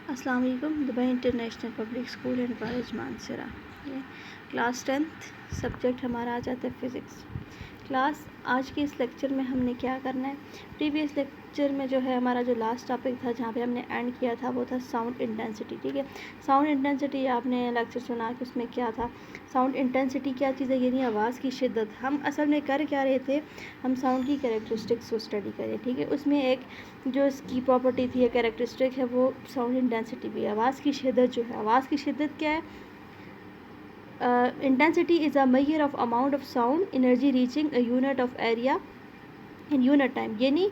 अस्सलाम वालेकुम। Dubai international public school and college Mansehra. ये क्लास 10th सब्जेक्ट हमारा आ जाता है फ़िज़िक्स। क्लास आज के इस लेक्चर में हमने क्या करना है, प्रीवियस लेक्चर में जो है हमारा जो लास्ट टॉपिक था जहाँ पे हमने एंड किया था वो था साउंड इंटेंसिटी। ठीक है, साउंड इंटेंसिटी आपने लेक्चर सुना कि उसमें क्या था। साउंड इंटेंसिटी क्या चीज़ है, यानी आवाज़ की शिद्दत। हम असल में कर क्या रहे थे, हम साउंड की कैरेक्टरिस्टिक्स को स्टडी करें। ठीक है, उसमें एक जो इसकी प्रॉपर्टी थी या कैरेक्टरिस्टिक है वो साउंड इंटेंसिटी भी है। आवाज़ की शिद्दत जो है, आवाज़ की शिद्दत क्या है, intensity is a measure of amount of sound energy reaching a unit of area in unit time. यानी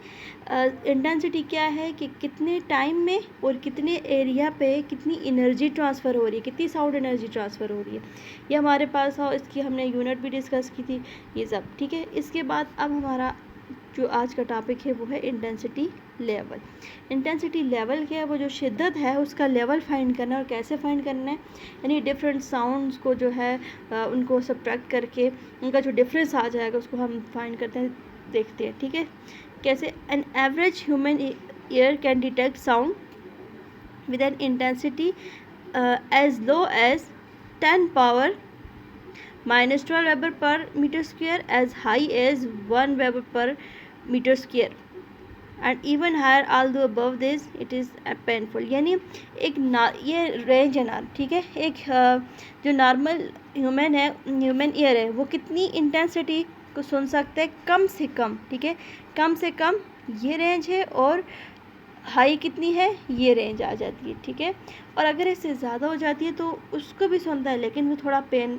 इंटेंसिटी क्या है कि कितने टाइम में और कितने एरिया पे कितनी एनर्जी ट्रांसफ़र हो रही है, कितनी साउंड एनर्जी ट्रांसफ़र हो रही है, ये हमारे पास हो। इसकी हमने यूनिट भी डिस्कस की थी, ये सब। ठीक है, इसके बाद अब हमारा जो आज का टॉपिक है वो है इंटेंसिटी लेवल। इंटेंसिटी लेवल क्या है, वो जो शिद्दत है उसका लेवल फाइंड करना है। और कैसे फाइंड करना है, यानी डिफरेंट साउंड्स को जो है उनको सब्ट्रैक्ट करके उनका जो डिफरेंस आ जाएगा उसको हम फाइंड करते हैं, देखते हैं। ठीक है, कैसे an average human ear can detect sound with an intensity as low as 10 power -12 weber per metre square, as high as 1 weber per metre square and even higher although above this it is painful. यानी एक ये range है ना। ठीक है, एक जो normal human ear है वो कितनी इंटेंसिटी को सुन सकते हैं, कम से कम। ठीक है, कम से कम ये रेंज है, और हाई कितनी है, ये रेंज आ जाती है। ठीक है, और अगर इससे ज़्यादा हो जाती है तो उसको भी सुनता है लेकिन वो थोड़ा पेन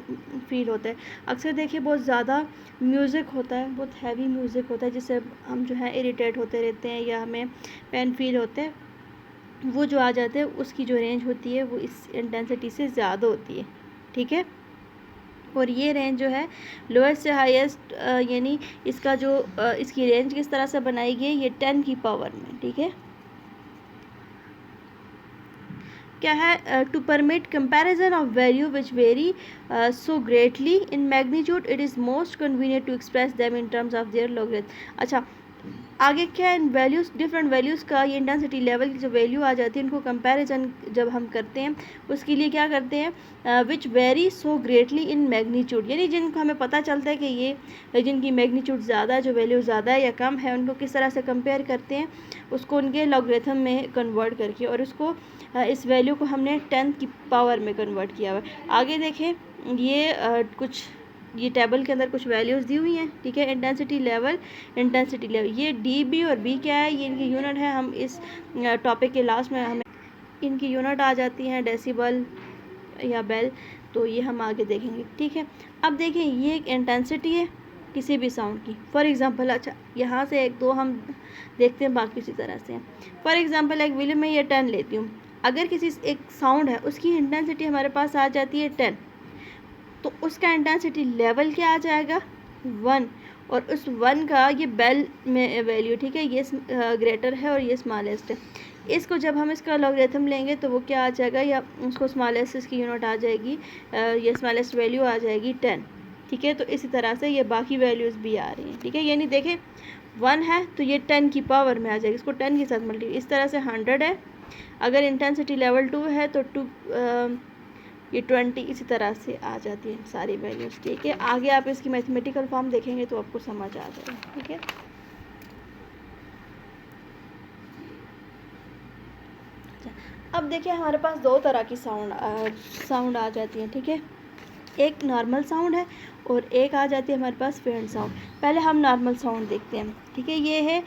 फील होता है। अक्सर देखिए बहुत ज़्यादा म्यूज़िक होता है, बहुत हैवी म्यूज़िक होता है जिससे हम जो है इरिटेट होते रहते हैं या हमें पेन फील होते हैं। वो जो आ जाते हैं उसकी जो रेंज होती है वो इस इंटेंसिटी से ज़्यादा होती है। ठीक है, और ये रेंज जो है लोएस्ट से हाईएस्ट, यानी इसका जो इसकी रेंज किस तरह से बनाई गई है, ये 10 की पावर में। ठीक है, क्या है, to permit comparison of value which vary so greatly in magnitude it is most convenient to express them in terms of their logarithm. अच्छा, आगे क्या है, इन वैल्यूज़, डिफरेंट वैल्यूज़ का ये इंटेंसिटी लेवल की जो वैल्यू आ जाती है उनको कंपैरिजन जब हम करते हैं उसके लिए क्या करते हैं, विच vary so greatly in magnitude, यानी जिनको हमें पता चलता है कि ये जिनकी मैग्नीट्यूड ज़्यादा है, जो वैल्यू ज़्यादा है या कम है, उनको किस तरह से कंपेयर करते हैं, उसको उनके लॉगरिथम में कन्वर्ट करके, और उसको इस वैल्यू को हमने 10 की पावर में कन्वर्ट किया हुआ है। आगे देखें, ये कुछ ये टेबल के अंदर कुछ वैल्यूज़ दी हुई हैं। ठीक है, इंटेंसिटी लेवल, ये डी बी और बी क्या है, ये इनकी यूनिट है। हम इस टॉपिक के लास्ट में हमें इनकी यूनिट आ जाती हैं, डेसिबल या बेल, तो ये हम आगे देखेंगे। ठीक है, अब देखें, ये एक इंटेंसिटी है किसी भी साउंड की। फॉर एग्जांपल, अच्छा यहाँ से एक दो हम देखते हैं, बाकी इसी तरह से। फॉर एग्जांपल एक वैल्यू में ये 10 लेती हूँ। अगर किसी एक साउंड है उसकी इंटेंसिटी हमारे पास आ जाती है 10, तो उसका इंटेंसिटी लेवल क्या आ जाएगा, 1, और उस 1 का ये बेल में वैल्यू। ठीक है, ये ग्रेटर है और ये स्मॉलेस्ट है। इसको जब हम इसका लॉगरिथम लेंगे तो वो क्या आ जाएगा, या उसको स्मॉलेस्ट इसकी यूनिट आ जाएगी, ये स्मॉलेस्ट वैल्यू आ जाएगी 10। ठीक है, तो इसी तरह से ये बाकी वैल्यूज़ भी आ रही हैं। ठीक है, यानी देखें 1 है तो ये 10 की पावर में आ जाएगी, इसको 10 के साथ मल्टीप्लाई। इस तरह से 100 है, अगर इंटेंसिटी लेवल 2 है तो 2 ये 20, इसी तरह से आ जाती है सारी वैल्यूज़। ठीक है, आगे आप इसकी मैथमेटिकल फॉर्म देखेंगे तो आपको समझ आ जाएगा। ठीक है, अब देखिए हमारे पास दो तरह की साउंड आ जाती हैं। ठीक है, एक नॉर्मल साउंड है और एक आ जाती है हमारे पास फेरेंट साउंड। पहले हम नॉर्मल साउंड देखते हैं। ठीक है, ये है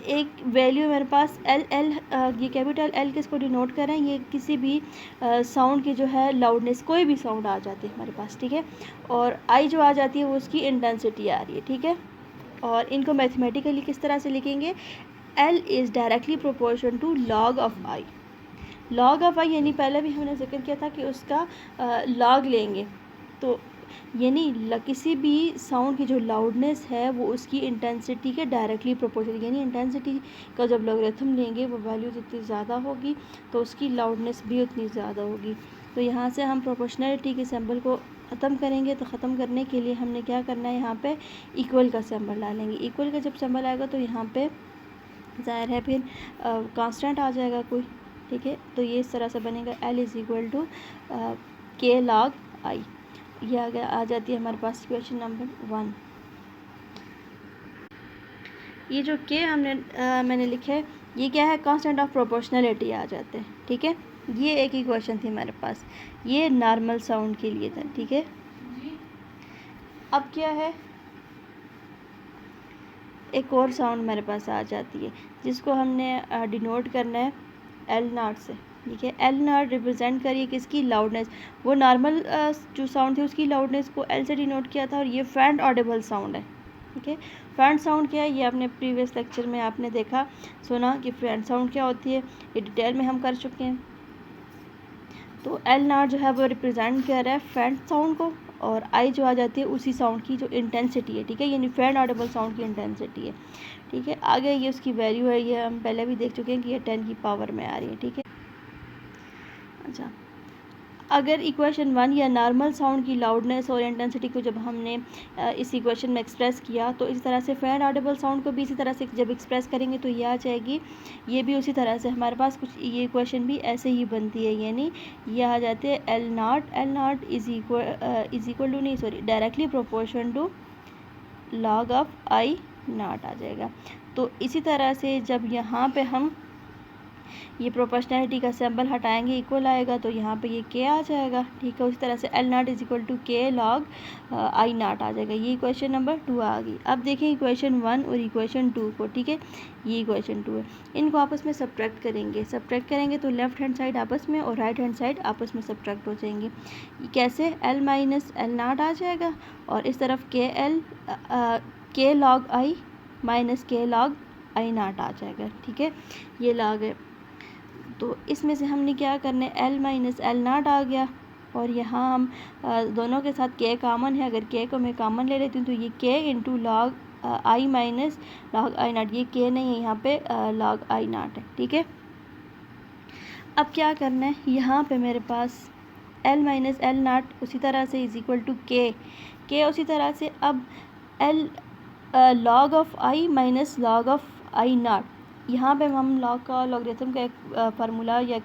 एक वैल्यू मेरे पास एल, ये कैपिटल एल किसको डिनोट कर रहे हैं, ये किसी भी साउंड की जो है लाउडनेस, कोई भी साउंड आ जाती है हमारे पास। ठीक है, और आई जो आ जाती है वो उसकी इंटेंसिटी आ रही है। ठीक है, और इनको मैथमेटिकली किस तरह से लिखेंगे, L is directly proportion to log of I. Log of I यानी पहले भी हमने जिक्र किया था कि उसका लॉग लेंगे, तो यानी किसी भी साउंड की जो लाउडनेस है वो उसकी इंटेंसिटी के डायरेक्टली प्रोपोर्शनल, यानी इंटेंसिटी का जब लॉगरिथम लेंगे वो वैल्यू जितनी ज़्यादा होगी तो उसकी लाउडनेस भी उतनी ज़्यादा होगी। तो यहाँ से हम प्रोपोर्शनलिटी के सिंबल को ख़त्म करेंगे। तो ख़त्म करने के लिए हमने क्या करना है, यहाँ पे इक्वल का सिंबल डालेंगे। इक्वल का जब सिंबल आएगा तो यहाँ पे ज़ाहिर है फिर कांस्टेंट आ जाएगा कोई। ठीक है। तो ये इस तरह से बनेगा L is equal to K log I। ये आ जाती है हमारे पास क्वेश्चन नंबर 1। ये जो K मैंने लिखे है, ये क्या है, कांस्टेंट ऑफ प्रोपोर्शनलिटी आ जाते हैं। ठीक है, ये एक ही क्वेश्चन थी हमारे पास, ये नॉर्मल साउंड के लिए था। ठीक है, अब क्या है, एक और साउंड मेरे पास आ जाती है जिसको हमने डिनोट करना है एल नॉट से। ठीक है, एल नॉट रिप्रेजेंट करिए किसकी, लाउडनेस। वो नॉर्मल जो साउंड थी उसकी लाउडनेस को एल से डिनोट किया था, और ये फैंड ऑडिबल साउंड है। ठीक है, फैंड साउंड क्या है, ये आपने प्रीवियस लेक्चर में आपने देखा सुना कि फैंड साउंड क्या होती है, ये डिटेल में हम कर चुके हैं। तो एल नॉट जो है वो रिप्रेजेंट कर रहा है फैंड साउंड को, और आई जो आ जाती है उसी साउंड की जो इंटेंसिटी है। ठीक है, यानी फैंड ऑडिबल साउंड की इंटेंसिटी है। ठीक है, आगे ये उसकी वैल्यू है, ये हम पहले भी देख चुके हैं कि ये 10 की पावर में आ रही है। ठीक है, अच्छा, अगर इक्वेशन 1 या नॉर्मल साउंड की लाउडनेस और इंटेंसिटी को जब हमने इस इक्वेशन में एक्सप्रेस किया, तो इस तरह से फैंड ऑडिबल साउंड को भी इसी तरह से जब एक्सप्रेस करेंगे तो ये आ जाएगी, ये भी उसी तरह से हमारे पास कुछ ये इक्वेशन भी ऐसे ही बनती है। यानी ये आ जाते हैं L not is equal to, नहीं sorry, directly proportion to log of I not आ जाएगा। तो इसी तरह से जब यहाँ पे हम ये प्रोपोर्शनैलिटी का सिंबल हटाएंगे, इक्वल आएगा, तो यहाँ पे ये के आ जाएगा। ठीक है, उसी तरह से L not is equal to K log I not आ जाएगा। ये इक्वेशन नंबर 2 आ गई। अब देखें इक्वेशन 1 और इक्वेशन 2 को। ठीक है, ये इक्वेशन 2 है, इनको आपस में सब्ट्रैक्ट करेंगे तो लेफ्ट हैंड साइड आपस में और राइट हैंड साइड आपस में सब्ट्रैक्ट हो जाएंगे। कैसे, एल माइनस एल नॉट आ जाएगा, और इस तरफ के लॉग आई माइनस के लॉग आई नॉट आ जाएगा। ठीक है, ये लॉग है, तो इसमें से हमने क्या करना है, एल माइनस एल नॉट आ गया, और यहाँ हम दोनों के साथ के कॉमन है, अगर के को मैं कॉमन ले लेती हूँ तो ये के into log I minus log I not, ये के नहीं है यहाँ पे, लॉग आई नॉट है। ठीक है, अब क्या करना है, यहाँ पे मेरे पास एल माइनस एल नॉट उसी तरह से इज इक्वल टू के उसी तरह से, अब L log of I minus log of I not, यहाँ पे हम लॉग का लॉगरिथम का एक फार्मूला या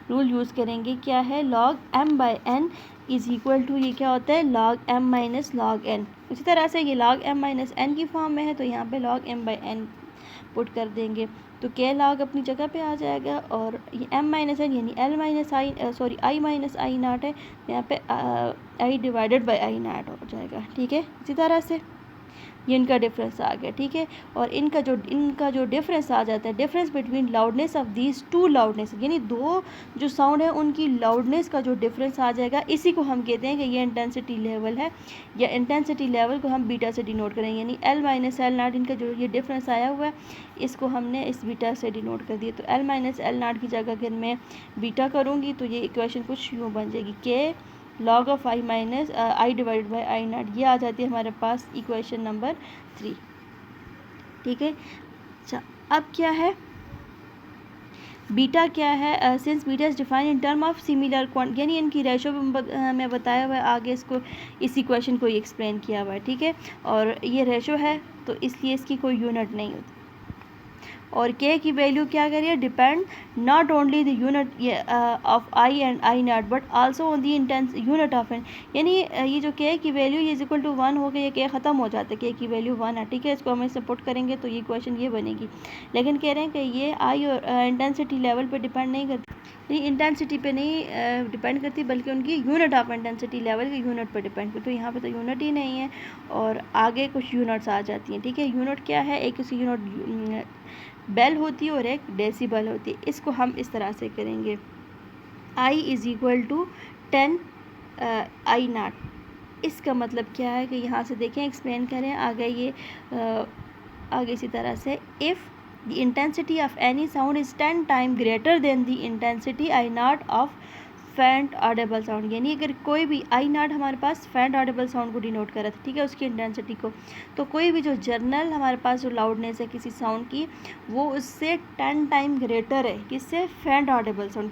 रूल यूज़ करेंगे, क्या है, log M by N is equal to, ये क्या होता है, log M minus log N. उसी तरह से ये लॉग एम माइनस एन की फॉर्म में है, तो यहाँ पे log M by N put कर देंगे, तो के लॉग अपनी जगह पे आ जाएगा, और ये एम माइनस एन यानी L minus I sorry I minus I not है, यहाँ पे I divided by I not हो जाएगा। ठीक है, इसी तरह से ये इनका डिफरेंस आ गया। ठीक है, और इनका जो डिफरेंस आ जाता है, difference between loudness of these two loudness, यानी दो जो साउंड है उनकी लाउडनेस का जो डिफरेंस आ जाएगा, इसी को हम कहते हैं कि ये इंटेंसिटी लेवल है, या इंटेंसिटी लेवल को हम बीटा से डिनोट करेंगे, यानी एल माइनस एल नॉट, इनका जो ये डिफरेंस आया हुआ है इसको हमने इस बीटा से डिनोट कर दिया। तो एल माइनस एल नॉट की जगह अगर मैं बीटा करूँगी तो ये इक्वेशन कुछ यूँ बन जाएगी, के log of I minus I divide by I not, ये आ जाती है हमारे पास इक्वेशन नंबर 3। ठीक है, अच्छा, अब क्या है, बीटा क्या है, since beta is defined in term of similar quantity, यानी इनकी रेशो में बताया हुआ है, आगे इसको इस इक्वेशन को एक्सप्लेन किया हुआ है। ठीक है, और ये रेशो है तो इसलिए इसकी कोई यूनिट नहीं होती, और के की वैल्यू क्या करिए, depend not only the unit of I and I not but also on the intense unit of N, यानी ये जो के की वैल्यू ये इज इक्वल टू 1 हो गया, ये के ख़त्म हो जाता है, के की वैल्यू 1 है। ठीक है, इसको हम इसे पुट करेंगे तो ये क्वेश्चन ये बनेगी, लेकिन कह रहे हैं कि ये आई और इंटेंसिटी लेवल पर डिपेंड नहीं करती, यानी इंटेंसिटी पे नहीं डिपेंड करती, बल्कि उनकी यूनिट ऑफ इंटेंसिटी लेवल की यूनिट पर डिपेंड करती। तो यहाँ पे तो यूनिट ही नहीं है, और आगे कुछ यूनिट्स आ जाती हैं। ठीक है, यूनिट क्या है, एक उसी यूनिट बेल होती है और एक डेसिबल होती है। इसको हम इस तरह से करेंगे, I is equal to 10 I not. इसका मतलब क्या है कि यहाँ से देखें, एक्सप्लेन करें आगे, ये आगे इसी तरह से, if the intensity of any sound is 10 time greater than the intensity I not of faint Audible sound, यानी अगर कोई भी आई नॉट हमारे पास फैंट ऑडिबल साउंड को डिनोट कर रहा था, ठीक है, उसकी इंटेंसिटी को, तो कोई भी जो जर्नल हमारे पास जो लाउडनेस है किसी साउंड की, वो उससे 10 टाइम ग्रेटर है, किससे, फैंट ऑडिबल साउंड।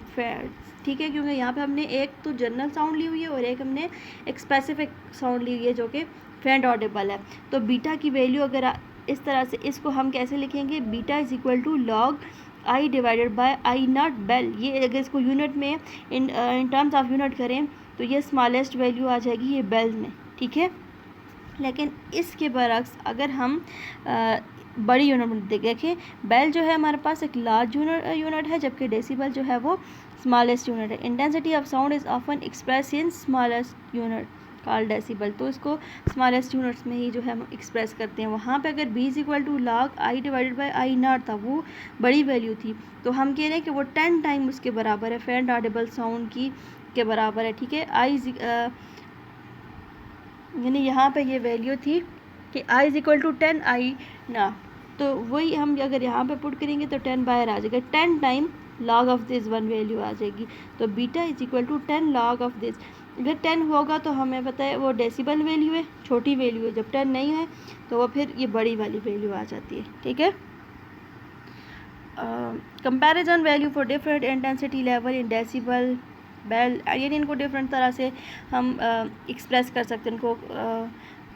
ठीक है, क्योंकि यहाँ पे हमने एक तो जर्नल साउंड ली हुई है और एक हमने एक स्पेसिफिक साउंड ली हुई है जो कि फैंट ऑडिबल है। तो बीटा की वैल्यू अगर इस तरह से, इसको हम कैसे लिखेंगे, beta is equal to log I divided by I not bel, ये अगर इसको यूनिट में इन टर्म्स ऑफ यूनिट करें तो ये स्मॉलेस्ट वैल्यू आ जाएगी ये बेल में, ठीक है। लेकिन इसके बरक्स अगर हम बड़ी यूनिट में देखें, बेल जो है हमारे पास एक लार्ज यूनिट है, जबकि डेसिबल जो है वो स्मॉलेस्ट यूनिट है। Intensity of sound is often express in smallest unit called decibel, तो इसको स्मॉलेस्ट यूनिट्स में ही जो है हम एक्सप्रेस करते हैं। वहाँ पे अगर b = log I divided by I not था, वो बड़ी वैल्यू थी, तो हम कह रहे हैं कि वो 10 टाइम उसके बराबर है, फेरेंट ऑडिबल साउंड की के बराबर है, ठीक है। आई यानी यहाँ पे ये वैल्यू थी कि i = 10 आई ना, तो वही हम अगर यहाँ पे पुट करेंगे तो 10 बाहर आ जाएगा, 10 time log of this one value आ जाएगी, तो बीटा = 10 log ऑफ दिस। अगर 10 होगा तो हमें पता है वो डेसिबल वैल्यू है, छोटी वैल्यू है, जब 10 नहीं है तो वो फिर ये बड़ी वाली वैल्यू आ जाती है, ठीक है। Comparison value for different intensity level in decibel bel, यानी इनको डिफरेंट तरह से हम एक्सप्रेस कर सकते हैं, इनको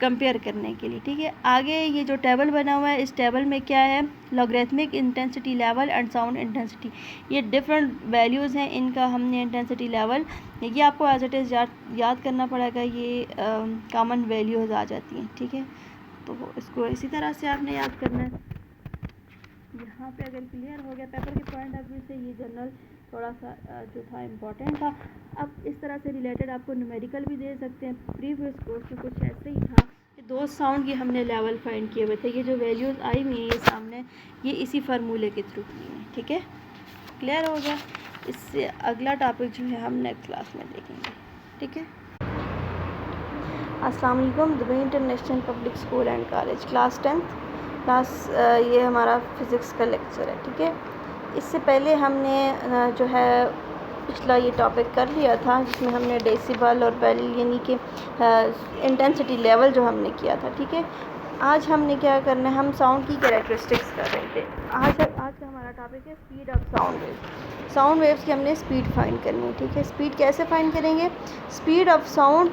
कंपेयर करने के लिए, ठीक है। आगे ये जो टेबल बना हुआ है, इस टेबल में क्या है, logarithmic intensity level and sound intensity, ये डिफरेंट वैल्यूज़ हैं इनका, हमने इंटेंसिटी लेवल ये आपको एज इट इज़ याद करना पड़ेगा, ये कॉमन वैल्यूज़ आ जाती हैं, ठीक है। तो इसको इसी तरह से आपने याद करना है। यहाँ पे अगर क्लियर हो गया पेपर के पॉइंट ऑफ व्यू से, ये जनरल थोड़ा सा जो था इम्पोर्टेंट था। अब इस तरह से रिलेटेड आपको न्यूमेरिकल भी दे सकते हैं। प्रीवियस कोर्स में कुछ ऐसे ही था कि दो साउंड की हमने लेवल फाइंड किए हुए थे, ये जो वैल्यूज़ आई हुई हैं ये सामने, ये इसी फार्मूले के थ्रू की हैं, ठीक है। क्लियर हो गया। इससे अगला टॉपिक जो है हम नेक्स्ट क्लास में देखेंगे, ठीक है। अस्सलाम वालेकुम। Dubai international public school and college, class 10th class, ये हमारा फ़िज़िक्स का लेक्चर है, ठीक है। इससे पहले हमने जो है पिछला ये टॉपिक कर लिया था, जिसमें हमने डेसिबल और बेल यानी कि इंटेंसिटी लेवल जो हमने किया था, ठीक है। आज हमने क्या करना है, हम साउंड की कैरेक्टरिस्टिक्स कर रहे थे। आज का हमारा टॉपिक है speed of sound waves. Sound waves की हमने स्पीड फाइंड करनी है, ठीक है। स्पीड कैसे फाइंड करेंगे, स्पीड ऑफ साउंड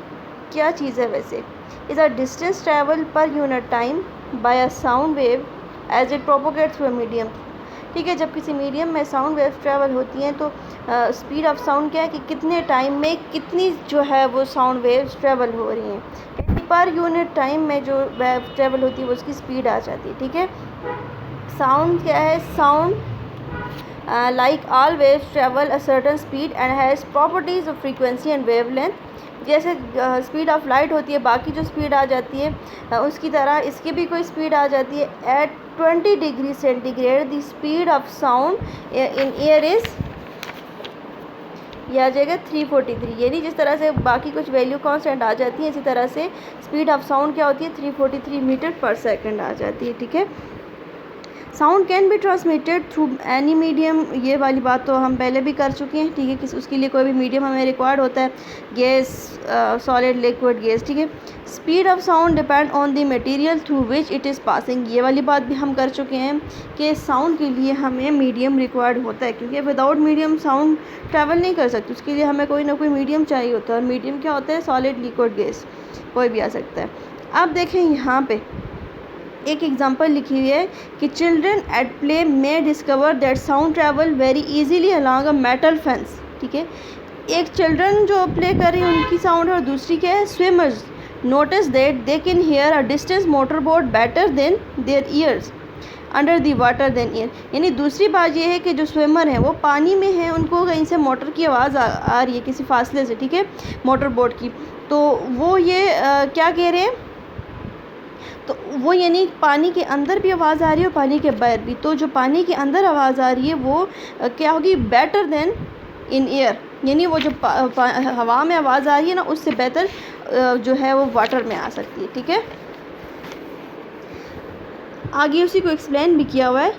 क्या चीज़ है वैसे, is a distance travel per unit time by a sound wave as it propagate through a medium, ठीक है। जब किसी मीडियम में साउंड वेव ट्रैवल होती हैं तो स्पीड ऑफ साउंड क्या है कि कितने टाइम में कितनी जो है वो साउंड वेव्स ट्रैवल हो रही हैं, पर यूनिट टाइम में जो वेव ट्रैवल होती है वो उसकी स्पीड आ जाती है, ठीक है। साउंड क्या है, sound like all waves travel a certain speed and has properties of frequency and wavelength. जैसे स्पीड ऑफ लाइट होती है, बाकी जो स्पीड आ जाती है उसकी तरह इसकी भी कोई स्पीड आ जाती है। At 20 degree centigrade the speed of sound in air is, यह आ जाएगा 343, यानी जिस तरह से बाकी कुछ वैल्यू कांस्टेंट आ जाती है, इसी तरह से स्पीड ऑफ साउंड क्या होती है, 343 मीटर पर सेकंड आ जाती है, ठीक है। Sound can be transmitted through any medium, ये वाली बात तो हम पहले भी कर चुके हैं, ठीक है। किस उसके लिए कोई भी मीडियम हमें रिक्वायर्ड होता है, गैस, सॉलिड, लिक्विड, गैस, ठीक है। Speed of sound depend on the material through which it is passing, ये वाली बात भी हम कर चुके हैं कि साउंड के लिए हमें मीडियम रिक्वायर्ड होता है, क्योंकि विदाउट मीडियम साउंड ट्रैवल नहीं कर सकती, उसके लिए हमें कोई ना कोई मीडियम चाहिए होता है। और मीडियम क्या होता है, सॉलिड, लिक्विड, गैस, कोई भी आ सकता है। अब देखें यहाँ पे एक एग्जांपल लिखी हुई है कि children at play may discover that sound travel very easily along a metal fence, ठीक है। एक चिल्ड्रन जो प्ले कर रही है उनकी साउंड, और दूसरी क्या है, swimmers notice that they can hear a distance motor boat better than their ears under the water than ear, यानी दूसरी बात यह है कि जो स्विमर हैं वो पानी में हैं, उनको कहीं से मोटर की आवाज़ आ रही है किसी फासले से, ठीक है, मोटर बोट की, तो वो ये क्या कह रहे हैं, तो वो यानी पानी के अंदर भी आवाज़ आ रही है और पानी के बाहर भी, तो जो पानी के अंदर आवाज़ आ रही है वो क्या होगी, बेटर देन इन एयर, यानी वो जो हवा में आवाज़ आ रही है ना उससे बेहतर जो है वो वाटर में आ सकती है, ठीक है। आगे उसी को एक्सप्लेन भी किया हुआ है।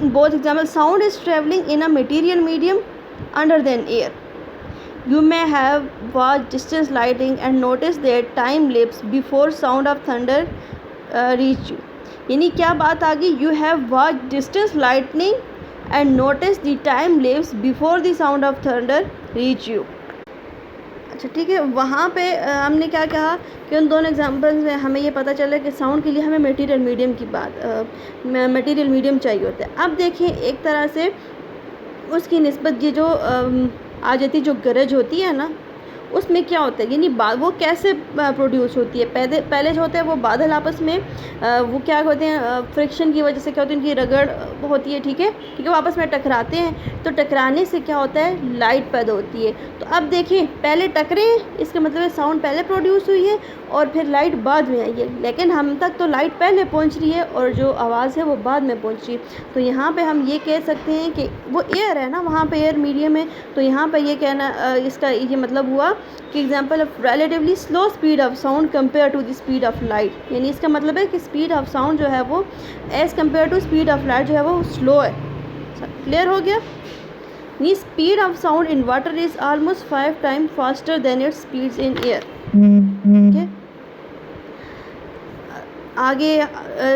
Both example, sound is travelling in a material medium under than air, you may have watched distance lighting and noticed that time lapse before sound of thunder reach you, यानी क्या बात आ गई, you have watched distance lightning and noticed the time lapse before the sound of thunder reach you। अच्छा ठीक है, वहाँ पे हमने क्या कहा कि उन दोनों एग्जांपल्स में हमें ये पता चला कि साउंड के लिए हमें मटेरियल मीडियम की मटेरियल मीडियम चाहिए होता है। अब देखिए एक तरह से उसकी निस्बत ये जो आ जाती है, जो गरज होती है ना, उसमें क्या होता है, यानी वो कैसे प्रोड्यूस होती है। पहले पहले जो होता है वो बादल आपस में वो क्या होते हैं, फ्रिक्शन की वजह से क्या होती है, उनकी रगड़ होती है, ठीक है, ठीक है, वो आपस में टकराते हैं, तो टकराने से क्या होता है, लाइट पैदा होती है। तो अब देखिए पहले टकरे हैं, इसका मतलब है साउंड पहले प्रोड्यूस हुई है और फिर लाइट बाद में आई है, लेकिन हम तक तो लाइट पहले पहुंच रही है और जो आवाज़ है वो बाद में पहुंच रही है। तो यहाँ पे हम ये कह सकते हैं कि वो एयर है ना, वहाँ पे एयर मीडियम है, तो यहाँ पे ये कहना इसका ये मतलब हुआ कि example of relatively slow speed of sound compare to the speed of light, यानी इसका मतलब है कि स्पीड ऑफ साउंड जो है वो as compare to speed of light जो है वो स्लो है। क्लियर हो गया। नी speed of sound in water is almost 5 times faster than its speeds in air. ठीक है, आगे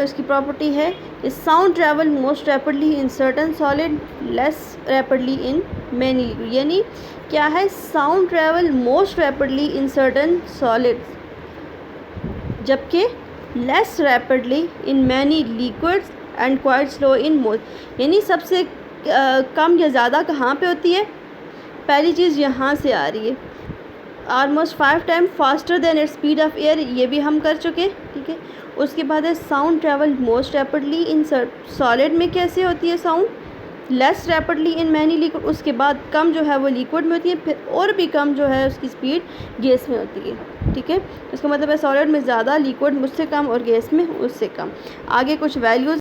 इसकी प्रॉपर्टी है कि sound travel most rapidly in certain solid, less rapidly in many liquid, यानी क्या है, sound travel most rapidly in certain solids जबकि less rapidly in many liquids and quite slow in most, यानी सबसे कम या ज़्यादा कहाँ पे होती है, पहली चीज़ यहाँ से आ रही है, almost 5 time faster than it speed of air, ये भी हम कर चुके, ठीक है। उसके बाद है sound travel most rapidly in solid में कैसे होती है sound, less rapidly in many liquid, उसके बाद कम जो है वो लिक्विड में होती है, फिर और भी कम जो है उसकी स्पीड गैस में होती है, ठीक है। इसका मतलब है सॉलिड में ज़्यादा, लिक्विड मुझसे कम और गैस में उससे कम। आगे कुछ वैल्यूज़,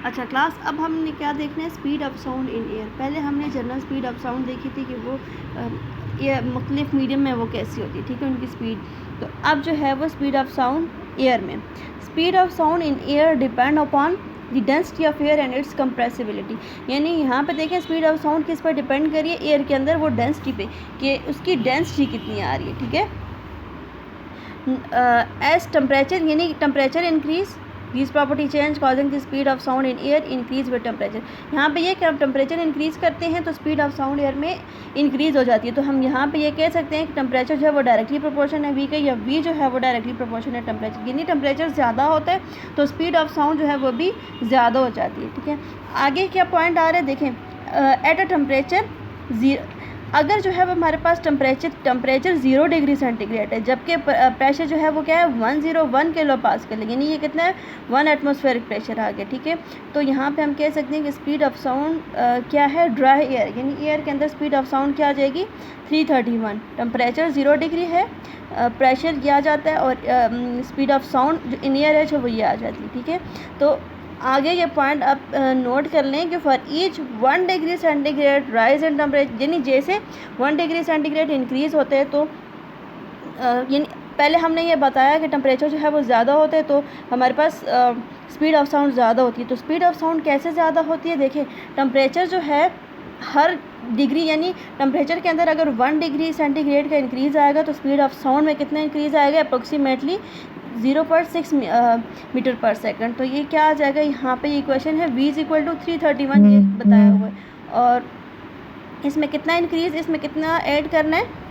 अच्छा क्लास, अब हमने क्या देखना है, speed of sound in air. पहले हमने जनरल स्पीड ऑफ साउंड देखी थी कि वो ये मुख्तलिफ मीडियम में वो कैसी होती है, ठीक है, उनकी स्पीड। तो अब जो है वो स्पीड ऑफ साउंड एयर में, speed of sound in air depend upon the density of air and it's compressibility, यानी यहाँ पे देखें स्पीड ऑफ साउंड किस पर डिपेंड करिए, एयर के अंदर वो डेंसिटी पे, कि उसकी डेंसिटी कितनी आ रही है, ठीक है। एज टेम्परेचर, यानी temperature increase, this property change causing the speed of sound in air increase with temperature. यहाँ पे ये कि हम टेम्परेचर इंक्रीज करते हैं तो स्पीड ऑफ साउंड एयर में इंक्रीज हो जाती है। तो हम यहाँ पे ये कह सकते हैं कि टेम्परेचर जो है वो डायरेक्टली प्रोपोर्शन है वी के, या वी जो है वो डायरेक्टली प्रोपोर्शन है टेम्परेचर, यानी टेम्परेचर ज़्यादा होता है तो स्पीड ऑफ साउंड जो है वो भी ज़्यादा हो जाती है, ठीक है। आगे क्या पॉइंट आ रहे हैं देखें, एट अ टेम्परेचर जीरो, अगर जो है वो हमारे पास टेम्परेचर 0 डिग्री सेंटीग्रेड है, जबकि प्रेशर जो है वो क्या है 101 किलो पास्कल, यानी ये कितना है 1 एटमॉस्फेरिक प्रेशर आ गया, ठीक है। तो यहाँ पे हम कह सकते हैं कि स्पीड ऑफ साउंड क्या है, ड्राई एयर, यानी एयर के अंदर स्पीड ऑफ साउंड क्या आ जाएगी 331, टेम्परेचर 0 डिग्री है, प्रेशर किया जाता है और स्पीड ऑफ साउंड जो इन एयर है जो वो ये आ जाती है, ठीक है। तो आगे ये पॉइंट आप नोट कर लें कि for each 1 degree centigrade rise in temperature, यानी जैसे 1 डिग्री सेंटीग्रेड इंक्रीज़ होते हैं तो यानी पहले हमने ये बताया कि टेम्परेचर जो है वो ज़्यादा होता है तो हमारे पास स्पीड ऑफ साउंड ज़्यादा होती है। तो स्पीड ऑफ साउंड कैसे ज़्यादा होती है, देखिए टेम्परेचर जो है हर डिग्री, यानी टेम्परेचर के अंदर अगर 1 डिग्री सेंटीग्रेड का इंक्रीज़ आएगा तो स्पीड ऑफ साउंड में कितना इंक्रीज़ आएगा, अप्रोक्सीमेटली 0.6 मीटर पर सेकंड। तो ये क्या आ जाएगा, यहाँ पे ये क्वेश्चन है v = 331 ये बताया हुआ है, और इसमें कितना इंक्रीज़, इसमें कितना ऐड करना है,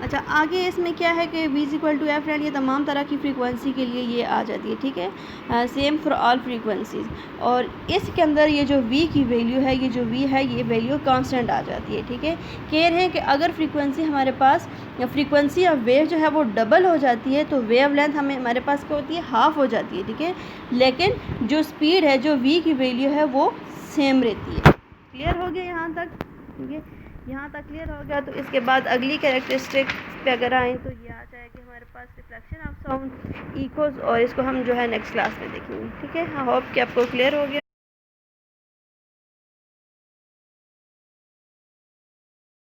अच्छा, आगे इसमें क्या है कि v इक्वल टू एफ, ये तमाम तरह की फ्रीक्वेंसी के लिए ये आ जाती है, ठीक है, सेम फॉर ऑल फ्रीक्वेंसीज। और इसके अंदर ये जो v की वैल्यू है, ये जो v है, ये वैल्यू कांस्टेंट आ जाती है, ठीक है। कह रहे हैं कि अगर फ्रीक्वेंसी हमारे पास, फ्रीक्वेंसी ऑफ वेव जो है वो डबल हो जाती है तो वेव लेंथ हमारे पास क्या होती है, हाफ हो जाती है, ठीक है। लेकिन जो स्पीड है, जो v की वैल्यू है, वो सेम रहती है। क्लियर हो गया यहाँ तक, ठीक है। यहाँ तक क्लियर हो गया तो इसके बाद अगली कैरेक्टरिस्टिक पे अगर आएँ तो ये आ जाएगी हमारे पास रिफ्लेक्शन ऑफ साउंड, इकोज, और इसको हम जो है नेक्स्ट क्लास में देखेंगे, ठीक है। आई होप कि आपको क्लियर हो गया।